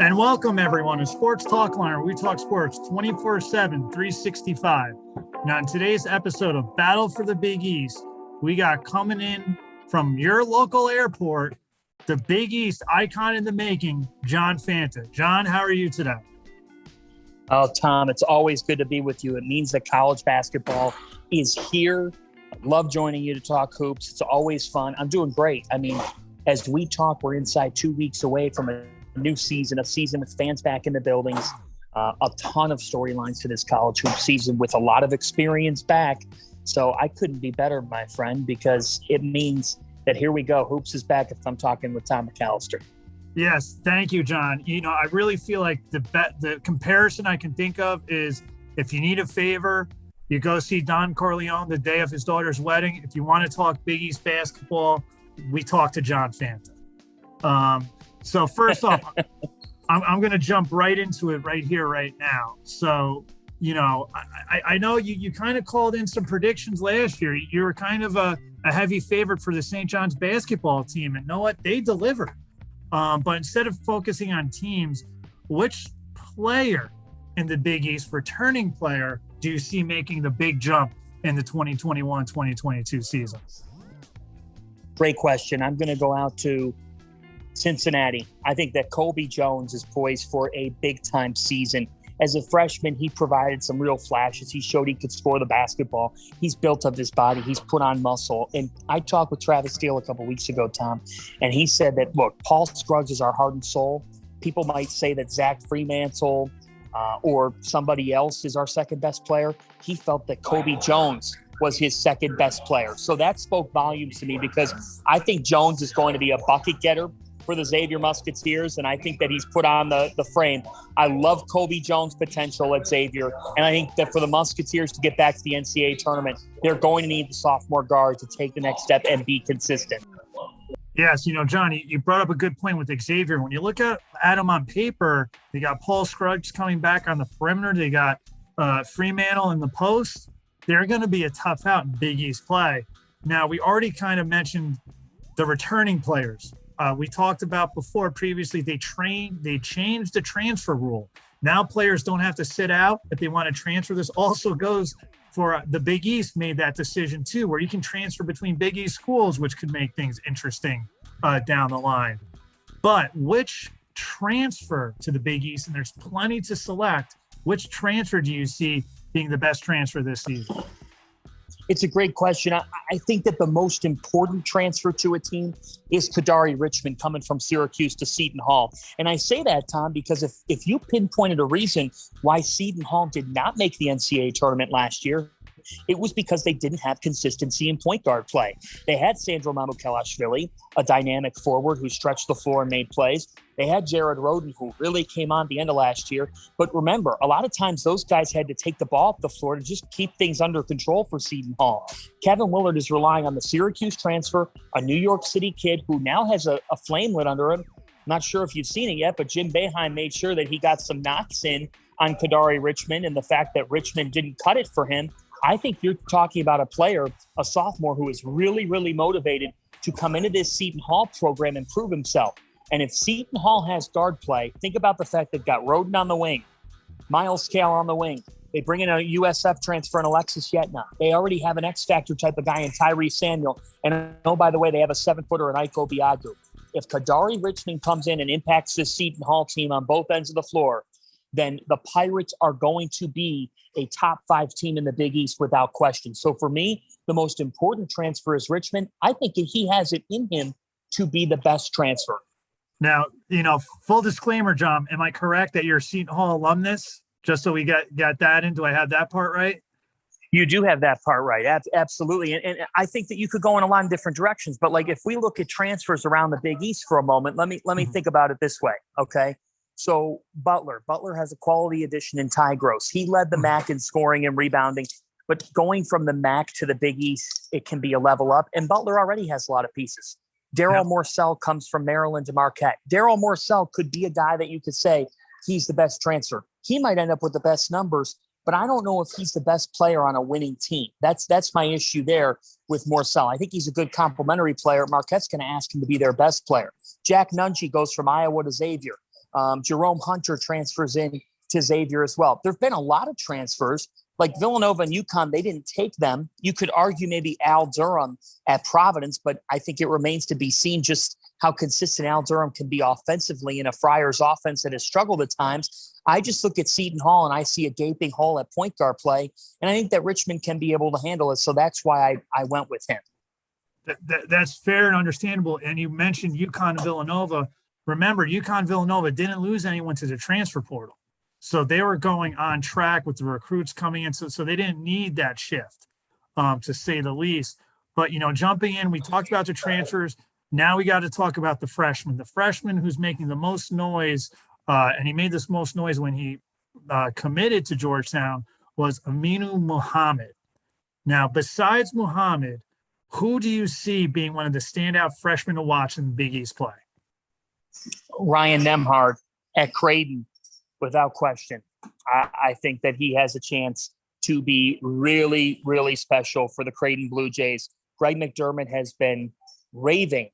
And welcome, everyone, to Sports Talk Line, where we talk sports 24/7, 365. Now, in today's episode of Battle for the Big East, we got coming in from your local airport, the Big East icon in the making, John Fanta. John, how are you today? Oh, Tom, it's always good to be with you. It means that college basketball is here. I love joining you to talk hoops. It's always fun. I'm doing great. I mean, as we talk, we're inside 2 weeks away from a new season, a season with fans back in the buildings, a ton of storylines to this college hoop season with a lot of experience back. So I couldn't be better, my friend, because it means that here we go. Hoops is back if I'm talking with Tom McAlister. Yes, thank you, John. You know, I really feel like the comparison I can think of is if you need a favor, you go see Don Corleone the day of his daughter's wedding. If you want to talk Big East basketball, we talk to John Fanta. So first off, I'm going to jump right into it right here, right now. So, you know, I know you kind of called in some predictions last year. You were kind of a heavy favorite for the St. John's basketball team. And you know what? They delivered. But instead of focusing on teams, which player in the Big East, returning player, do you see making the big jump in the 2021-2022 season? Great question. I'm going to go out to Cincinnati. I think that Colby Jones is poised for a big-time season. As a freshman, he provided some real flashes. He showed he could score the basketball. He's built up his body. He's put on muscle. And I talked with Travis Steele a couple weeks ago, Tom, and he said that, look, Paul Scruggs is our heart and soul. People might say that Zach Fremantle or somebody else is our second best player. He felt that Colby Jones was his second best player. So that spoke volumes to me because I think Jones is going to be a bucket getter for the Xavier Musketeers, and I think that he's put on the frame. I love Colby Jones' potential at Xavier, and I think that for the Musketeers to get back to the NCAA tournament, they're going to need the sophomore guard to take the next step and be consistent. Yes, you know, John, you brought up a good point with Xavier. When you look at him on paper, they got Paul Scruggs coming back on the perimeter. They got Fremantle in the post. They're going to be a tough out in Big East play. Now, we already kind of mentioned the returning players. We talked about before previously, they changed the transfer rule. Now players don't have to sit out if they want to transfer. This also goes for the Big East made that decision too, where you can transfer between Big East schools, which could make things interesting down the line. But which transfer to the Big East, and there's plenty to select, which transfer do you see being the best transfer this season? It's a great question. I think that the most important transfer to a team is Kadari Richmond coming from Syracuse to Seton Hall. And I say that, Tom, because if you pinpointed a reason why Seton Hall did not make the NCAA tournament last year, it was because they didn't have consistency in point guard play. They had Sandro Mamukelashvili, a dynamic forward who stretched the floor and made plays. They had Jared Rhoden, who really came on at the end of last year. But remember, a lot of times those guys had to take the ball off the floor to just keep things under control for Seton Hall. Kevin Willard is relying on the Syracuse transfer, a New York City kid who now has a flame lit under him. Not sure if you've seen it yet, but Jim Boeheim made sure that he got some knocks in on Kadari Richmond, and the fact that Richmond didn't cut it for him. I think you're talking about a player, a sophomore, who is really, really motivated to come into this Seton Hall program and prove himself. And if Seton Hall has guard play, think about the fact they've got Rhoden on the wing, Miles Cale on the wing. They bring in a USF transfer in Alexis Yetna. They already have an X-Factor type of guy in Tyree Samuel. And oh, by the way, they have a 7-footer in Iko Biadu. If Kadari Richmond comes in and impacts this Seton Hall team on both ends of the floor, then the Pirates are going to be a top 5 team in the Big East without question. So for me, the most important transfer is Richmond. I think he has it in him to be the best transfer. Now, you know, full disclaimer, John, am I correct that you're a Seton Hall alumnus? Just so we got that in, do I have that part right? You do have that part right. Absolutely. And I think that you could go in a lot of different directions. But like if we look at transfers around the Big East for a moment, let me think about it this way. Okay. So Butler has a quality addition in Ty Gross. He led the MAC in scoring and rebounding, but going from the MAC to the Big East, it can be a level up. And Butler already has a lot of pieces. Daryl Morcell comes from Maryland to Marquette. Daryl Morcell could be a guy that you could say he's the best transfer. He might end up with the best numbers, but I don't know if he's the best player on a winning team. That's my issue there with Morcell. I think he's a good complementary player. Marquette's going to ask him to be their best player. Jack Nungy goes from Iowa to Xavier. Jerome Hunter transfers in to Xavier as well. There have been a lot of transfers. Like Villanova and UConn, they didn't take them. You could argue maybe Al Durham at Providence, but I think it remains to be seen just how consistent Al Durham can be offensively in a Friars offense that has struggled at times. I just look at Seton Hall and I see a gaping hole at point guard play, and I think that Richmond can be able to handle it. So that's why I went with him. That's fair and understandable. And you mentioned UConn and Villanova. Remember, UConn Villanova didn't lose anyone to the transfer portal. So they were going on track with the recruits coming in. So they didn't need that shift, to say the least. But, jumping in, we talked about the transfers. Now we got to talk about the freshman. The freshman who's making the most noise, and he made this most noise when he committed to Georgetown, was Aminu Muhammad. Now, besides Muhammad, who do you see being one of the standout freshmen to watch in the Big East play? Ryan Nembhard at Creighton, without question. I think that he has a chance to be really, really special for the Creighton Blue Jays. Greg McDermott has been raving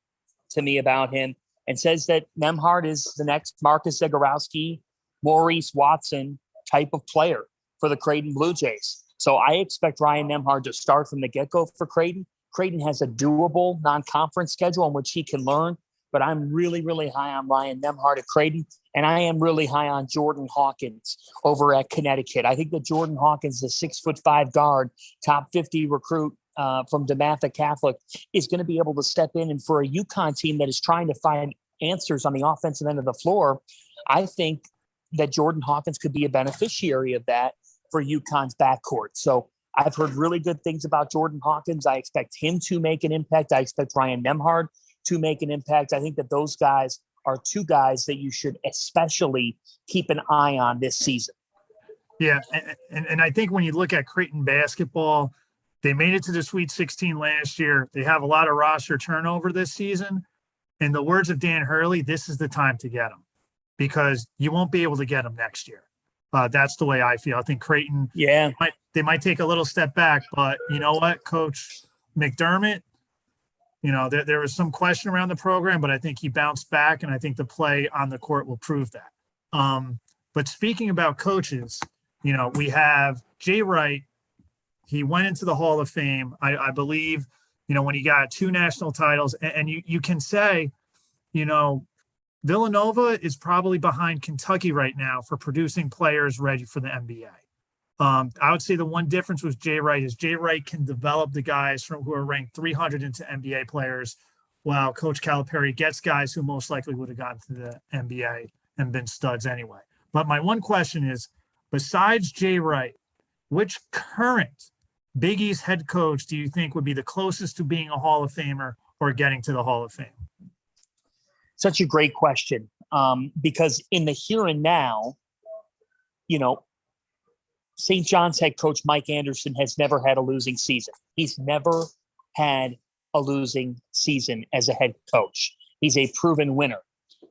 to me about him and says that Nembhard is the next Marcus Zagorowski, Maurice Watson type of player for the Creighton Blue Jays. So I expect Ryan Nembhard to start from the get-go for Creighton. Creighton has a doable non-conference schedule in which he can learn, but I'm really, really high on Ryan Nembhard at Creighton, and I am really high on Jordan Hawkins over at Connecticut. I think that Jordan Hawkins, the 6'5" guard, top 50 recruit from DeMatha Catholic, is going to be able to step in. And for a UConn team that is trying to find answers on the offensive end of the floor, I think that Jordan Hawkins could be a beneficiary of that for UConn's backcourt. So I've heard really good things about Jordan Hawkins. I expect him to make an impact. I expect Ryan Nembhard to make an impact. I think that those guys are two guys that you should especially keep an eye on this season. Yeah, and I think when you look at Creighton basketball, they made it to the Sweet 16 last year. They have a lot of roster turnover this season. In the words of Dan Hurley, this is the time to get them because you won't be able to get them next year. That's the way I feel. I think Creighton, they might take a little step back, but you know what, Coach McDermott, there was some question around the program, but I think he bounced back, and I think the play on the court will prove that. But speaking about coaches, we have Jay Wright. He went into the Hall of Fame, I believe, when he got 2 national titles. And you can say, Villanova is probably behind Kentucky right now for producing players ready for the NBA. I would say the one difference with Jay Wright is Jay Wright can develop the guys who are ranked 300 into NBA players, while Coach Calipari gets guys who most likely would have gotten to the NBA and been studs anyway. But my one question is, besides Jay Wright, which current Big East head coach do you think would be the closest to being a Hall of Famer or getting to the Hall of Fame? Such a great question, because in the here and now, St. John's head coach Mike Anderson has never had a losing season. He's never had a losing season as a head coach. He's a proven winner.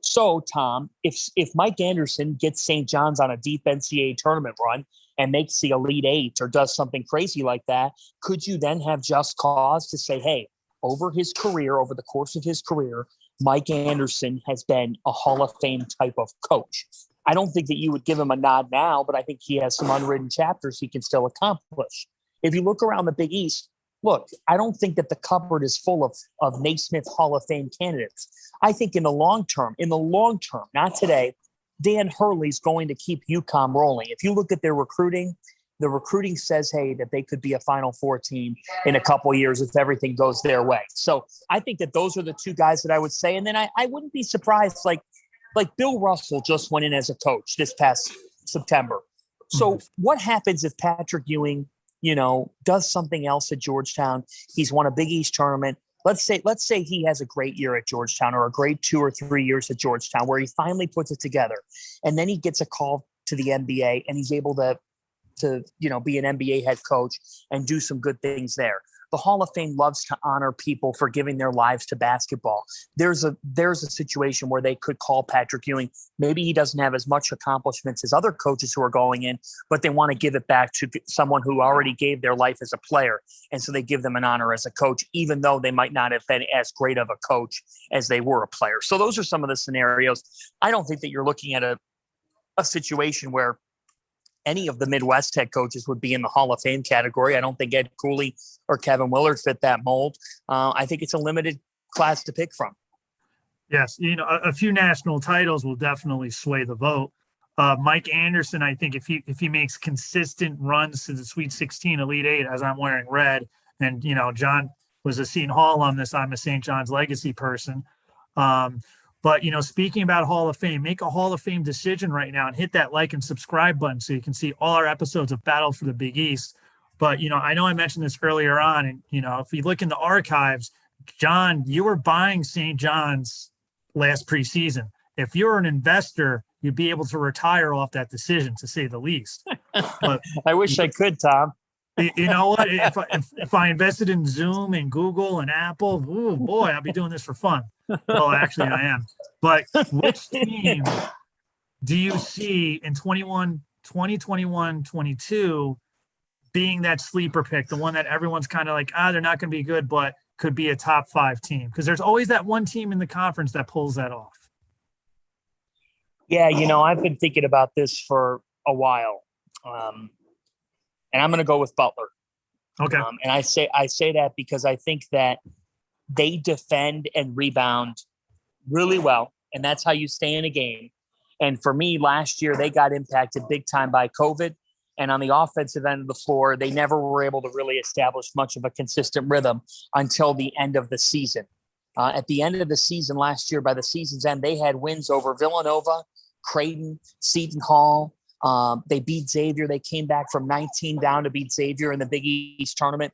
So, Tom, if Mike Anderson gets St. John's on a deep NCAA tournament run and makes the Elite Eight or does something crazy like that, could you then have just cause to say, hey, over the course of his career, Mike Anderson has been a Hall of Fame type of coach? I don't think that you would give him a nod now, but I think he has some unwritten chapters he can still accomplish. If you look around the Big East, look, I don't think that the cupboard is full of Naismith Hall of Fame candidates. I think in the long term, not today, Dan Hurley's going to keep UConn rolling. If you look at their recruiting, the recruiting says, hey, that they could be a Final Four team in a couple of years if everything goes their way. So I think that those are the two guys that I would say. And then I wouldn't be surprised, like Bill Russell just went in as a coach this past September. So what happens if Patrick Ewing, does something else at Georgetown? He's won a Big East tournament. Let's say he has a great year at Georgetown or a great 2 or 3 years at Georgetown where he finally puts it together. And then he gets a call to the NBA and he's able to be an NBA head coach and do some good things there. the Hall of Fame loves to honor people for giving their lives to basketball. There's a situation where they could call Patrick Ewing. Maybe he doesn't have as much accomplishments as other coaches who are going in, but they want to give it back to someone who already gave their life as a player. And so they give them an honor as a coach, even though they might not have been as great of a coach as they were a player. So those are some of the scenarios. I don't think that you're looking at a situation where any of the Midwest head coaches would be in the Hall of Fame category. I don't think Ed Cooley or Kevin Willard fit that mold. I think it's a limited class to pick from. Yes, a few national titles will definitely sway the vote. Mike Anderson, I think if he makes consistent runs to the Sweet 16, Elite Eight, as I'm wearing red, and John was a Seton Hall on this. I'm a St. John's Legacy person. But, speaking about Hall of Fame, make a Hall of Fame decision right now and hit that like and subscribe button so you can see all our episodes of Battle for the Big East. But, I know I mentioned this earlier on, and, if you look in the archives, John, you were buying St. John's last preseason. If you're an investor, you'd be able to retire off that decision, to say the least. But I wish I could, Tom. You know what? If I invested in Zoom and Google and Apple, oh boy, I'll be doing this for fun. Well, actually, I am. But which team do you see in 2021, 22 being that sleeper pick, the one that everyone's kind of like, they're not going to be good, but could be a top 5 team? Because there's always that one team in the conference that pulls that off. Yeah, I've been thinking about this for a while. And I'm going to go with Butler. Okay. And I say that because I think that they defend and rebound really well, and that's how you stay in a game. And for me, last year, they got impacted big time by COVID. And on the offensive end of the floor, they never were able to really establish much of a consistent rhythm until the end of the season. At the end of the season last year, by the season's end, they had wins over Villanova, Creighton, Seton Hall. They beat Xavier. They came back from 19 down to beat Xavier in the Big East tournament.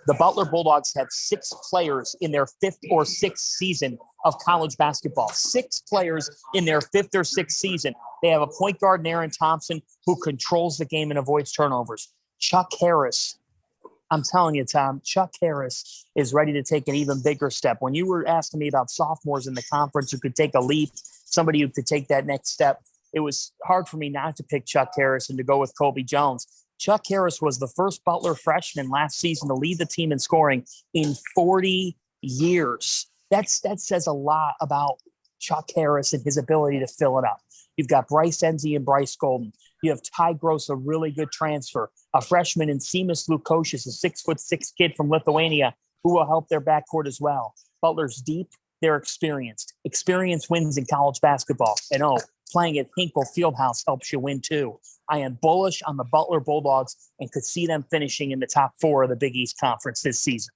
The Butler Bulldogs have 6 players in their 5th or 6th season of college basketball. 6 players in their 5th or 6th season. They have a point guard, Aaron Thompson, who controls the game and avoids turnovers. Chuck Harris. I'm telling you, Tom, Chuck Harris is ready to take an even bigger step. When you were asking me about sophomores in the conference who could take a leap, somebody who could take that next step, it was hard for me not to pick Chuck Harris and to go with Colby Jones. Chuck Harris was the first Butler freshman last season to lead the team in scoring in 40 years. That says a lot about Chuck Harris and his ability to fill it up. You've got Bryce Enzi and Bryce Golden. You have Ty Gross, a really good transfer. A freshman in Seamus Lukosius, a 6'6" kid from Lithuania, who will help their backcourt as well. Butler's deep. They're experienced. Experience wins in college basketball. And playing at Hinkle Fieldhouse helps you win too. I am bullish on the Butler Bulldogs and could see them finishing in the top 4 of the Big East Conference this season.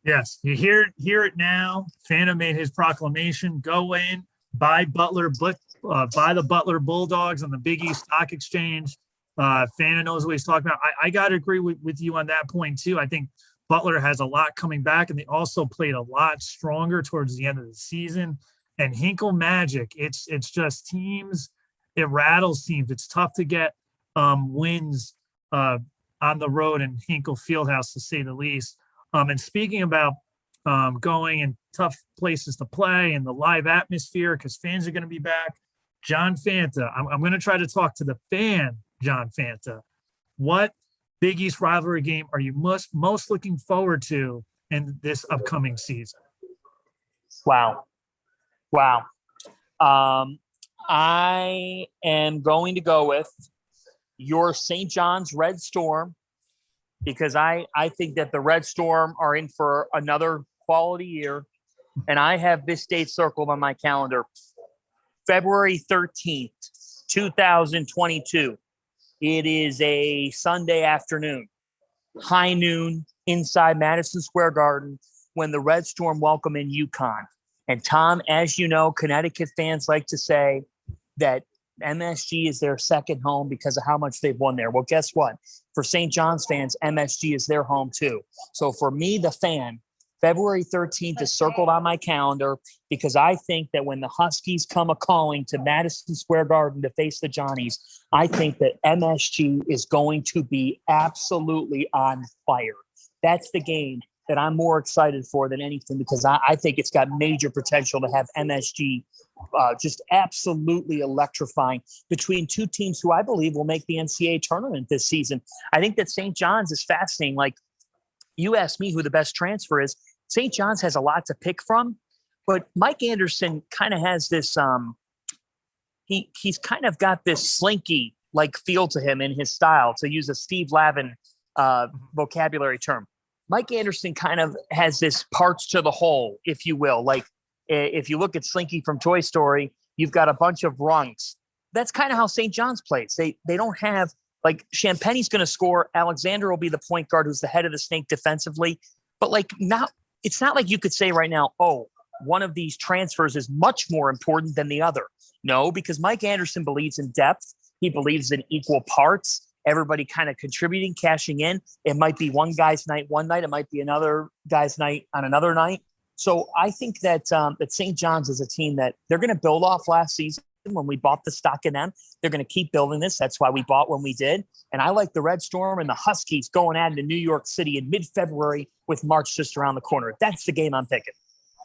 Yes, you hear it now. Fanta made his proclamation. Go in, buy the Butler Bulldogs on the Big East Stock Exchange. Fanta knows what he's talking about. I got to agree with you on that point too. I think Butler has a lot coming back, and they also played a lot stronger towards the end of the season. And Hinkle Magic, it's just teams. It rattles teams. It's tough to get wins on the road in Hinkle Fieldhouse, to say the least. And speaking about going in tough places to play and the live atmosphere, because fans are going to be back, John Fanta, I'm going to try to talk to the fan, John Fanta. What Big East rivalry game are you most looking forward to in this upcoming season? Wow. I am going to go with your St. John's Red Storm, because I think that the Red Storm are in for another quality year. And I have this date circled on my calendar, February 13th, 2022. It is a Sunday afternoon, high noon, inside Madison Square Garden, when the Red Storm welcome in UConn. And Tom, as you know, Connecticut fans like to say that MSG is their second home because of how much they've won there. Well, guess what? For St. John's fans, MSG is their home too. So for me, the fan, February 13th is circled on my calendar, because I think that when the Huskies come a-calling to Madison Square Garden to face the Johnnies, I think that MSG is going to be absolutely on fire. That's the game that I'm more excited for than anything, because I think it's got major potential to have MSG just absolutely electrifying between two teams who I believe will make the NCAA tournament this season. I think that St. John's is fascinating. Like, you asked me who the best transfer is. St. John's has a lot to pick from, but Mike Anderson kind of has this he's kind of got this slinky like feel to him in his style, to use a Steve Lavin vocabulary term. Mike Anderson kind of has this parts to the whole, if you will. Like, if you look at Slinky from Toy Story, you've got a bunch of rungs. That's kind of how St. John's plays. They don't have, like, Champagne's going to score. Alexander will be the point guard who's the head of the snake defensively. But, like, it's not like you could say right now, oh, one of these transfers is much more important than the other. No, because Mike Anderson believes in depth. He believes in equal parts. Everybody kind of contributing, cashing in. It might be one guy's night one night. It might be another guy's night on another night. So I think that that St. John's is a team that they're going to build off last season when we bought the stock in them. They're going to keep building this. That's why we bought when we did. And I like the Red Storm and the Huskies going at it in New York City in mid-February with March just around the corner. That's the game I'm picking.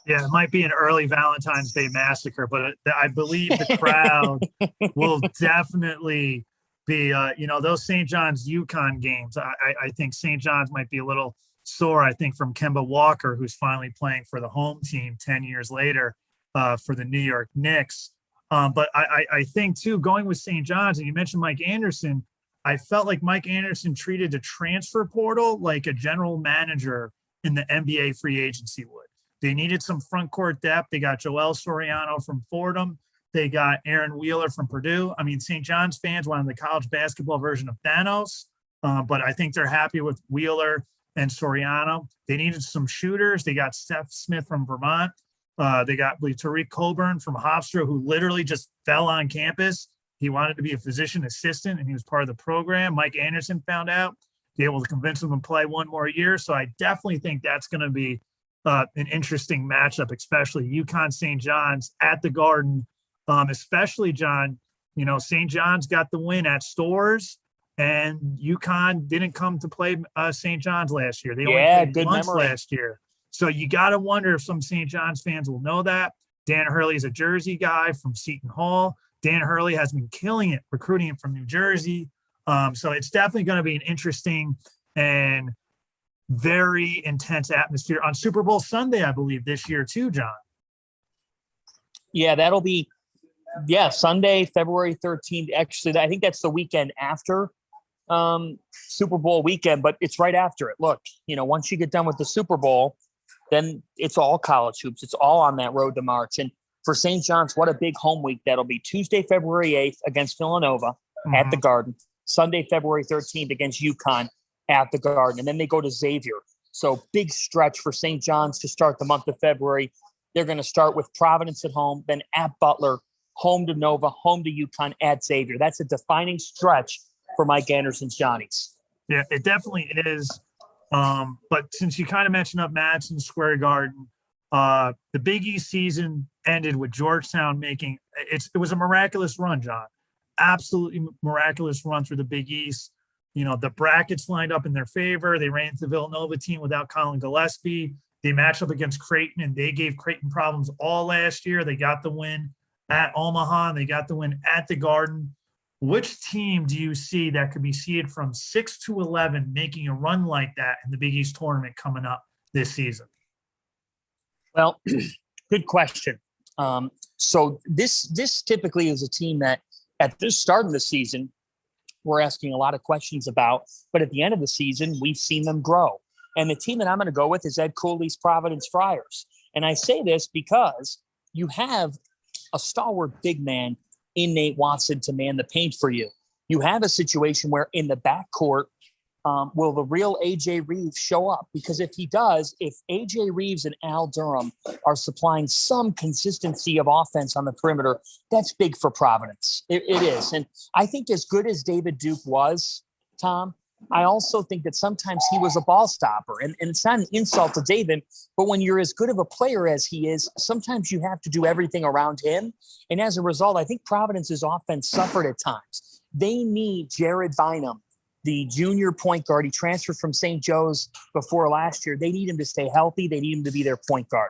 Yeah, it might be an early Valentine's Day massacre, but I believe the crowd will definitely be, those St. John's UConn games. I think St. John's might be a little sore, I think, from Kemba Walker, who's finally playing for the home team 10 years later for the New York Knicks. But I think, too, going with St. John's, and you mentioned Mike Anderson, I felt like Mike Anderson treated the transfer portal like a general manager in the NBA free agency would. They needed some front court depth. They got Joel Soriano from Fordham. They got Aaron Wheeler from Purdue. I mean, St. John's fans wanted the college basketball version of Thanos, but I think they're happy with Wheeler and Soriano. They needed some shooters. They got Steph Smith from Vermont. They got Tariq Coburn from Hofstra, who literally just fell on campus. He wanted to be a physician assistant, and he was part of the program. Mike Anderson found out, be able to convince him to play one more year. So I definitely think that's going to be an interesting matchup, especially UConn St. John's at the Garden. Especially, John, St. John's got the win at Storrs, and UConn didn't come to play St. John's last year. They only played once last year. So you got to wonder if some St. John's fans will know that. Dan Hurley's a Jersey guy from Seton Hall. Dan Hurley has been killing it, recruiting him from New Jersey. So it's definitely going to be an interesting and very intense atmosphere on Super Bowl Sunday, I believe, this year too, John. Yeah, that'll be Sunday, February 13th. Actually, I think that's the weekend after Super Bowl weekend, but it's right after it. Look, once you get done with the Super Bowl, then it's all college hoops. It's all on that road to March. And for St. John's, what a big home week that'll be. Tuesday, February 8th against Villanova at the Garden. Sunday, February 13th against UConn at the Garden. And then they go to Xavier. So big stretch for St. John's to start the month of February. They're going to start with Providence at home, then at Butler, home to Nova, home to UConn, at Xavier. That's a defining stretch for Mike Anderson's Johnnies. Yeah, it definitely is. But since you kind of mentioned up Madison Square Garden, the Big East season ended with Georgetown making it was a miraculous run, John. Absolutely miraculous run through the Big East. The brackets lined up in their favor. They ran into the Villanova team without Colin Gillespie. They matched up against Creighton, and they gave Creighton problems all last year. They got the win at Omaha, and they got the win at the Garden. Which team do you see that could be seeded from 6 to 11 making a run like that in the Big East tournament coming up this season? Well, good question. So this typically is a team that at the start of the season, we're asking a lot of questions about, but at the end of the season, we've seen them grow. And the team that I'm going to go with is Ed Cooley's Providence Friars. And I say this because you have a stalwart big man in Nate Watson to man the paint for you. You have a situation where in the backcourt, will the real AJ Reeves show up? Because if he does, if AJ Reeves and Al Durham are supplying some consistency of offense on the perimeter, that's big for Providence. It is. And I think as good as David Duke was, Tom, I also think that sometimes he was a ball stopper. And it's not an insult to David, but when you're as good of a player as he is, sometimes you have to do everything around him. And as a result, I think Providence's offense suffered at times. They need Jared Bynum the junior point guard. He transferred from St. Joe's before last year. They need him to stay healthy. They need him to be their point guard.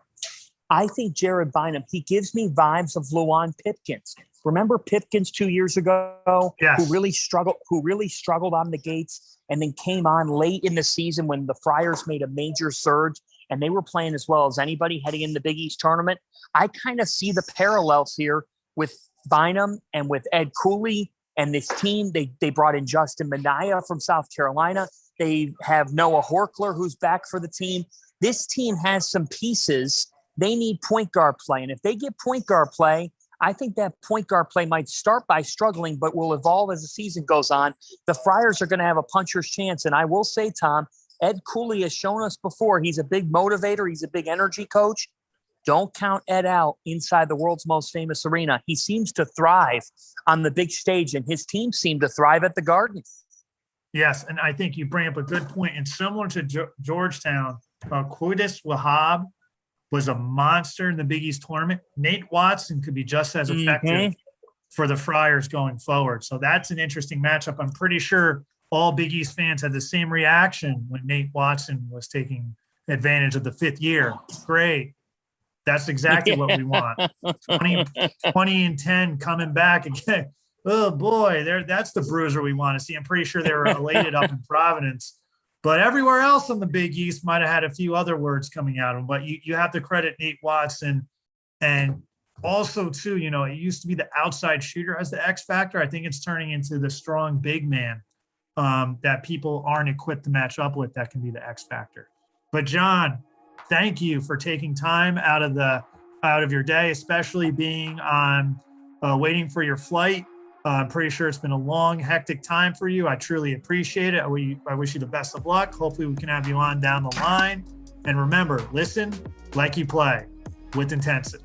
I think Jared Bynum, he gives me vibes of Luan Pipkins. Remember Pipkins 2 years ago, yes, who really struggled on the gates and then came on late in the season when the Friars made a major surge and they were playing as well as anybody heading in the Big East tournament. I kind of see the parallels here with Bynum and with Ed Cooley and this team. They brought in Justin Minaya from South Carolina. They have Noah Horkler, who's back for the team. This team has some pieces. They need point guard play. And if they get point guard play, I think that point guard play might start by struggling, but will evolve as the season goes on. The Friars are going to have a puncher's chance. And I will say, Tom, Ed Cooley has shown us before. He's a big motivator. He's a big energy coach. Don't count Ed out inside the world's most famous arena. He seems to thrive on the big stage, and his team seemed to thrive at the Garden. Yes, and I think you bring up a good point. And similar to Georgetown, Qudus Wahab was a monster in the Big East tournament. Nate Watson could be just as effective for the Friars going forward. So that's an interesting matchup. I'm pretty sure all Big East fans had the same reaction when Nate Watson was taking advantage of the fifth year. Great. That's exactly what we want. 20 and 10 coming back again. Oh, boy, that's the bruiser we want to see. I'm pretty sure they were elated up in Providence. But everywhere else on the Big East might have had a few other words coming out of them. But you have to credit Nate Watson. And also, too, it used to be the outside shooter as the X factor. I think it's turning into the strong big man that people aren't equipped to match up with that can be the X factor. But, John, thank you for taking time out of your day, especially being on waiting for your flight. I'm pretty sure it's been a long, hectic time for you. I truly appreciate it. I wish you the best of luck. Hopefully we can have you on down the line. And remember, listen like you play with intensity.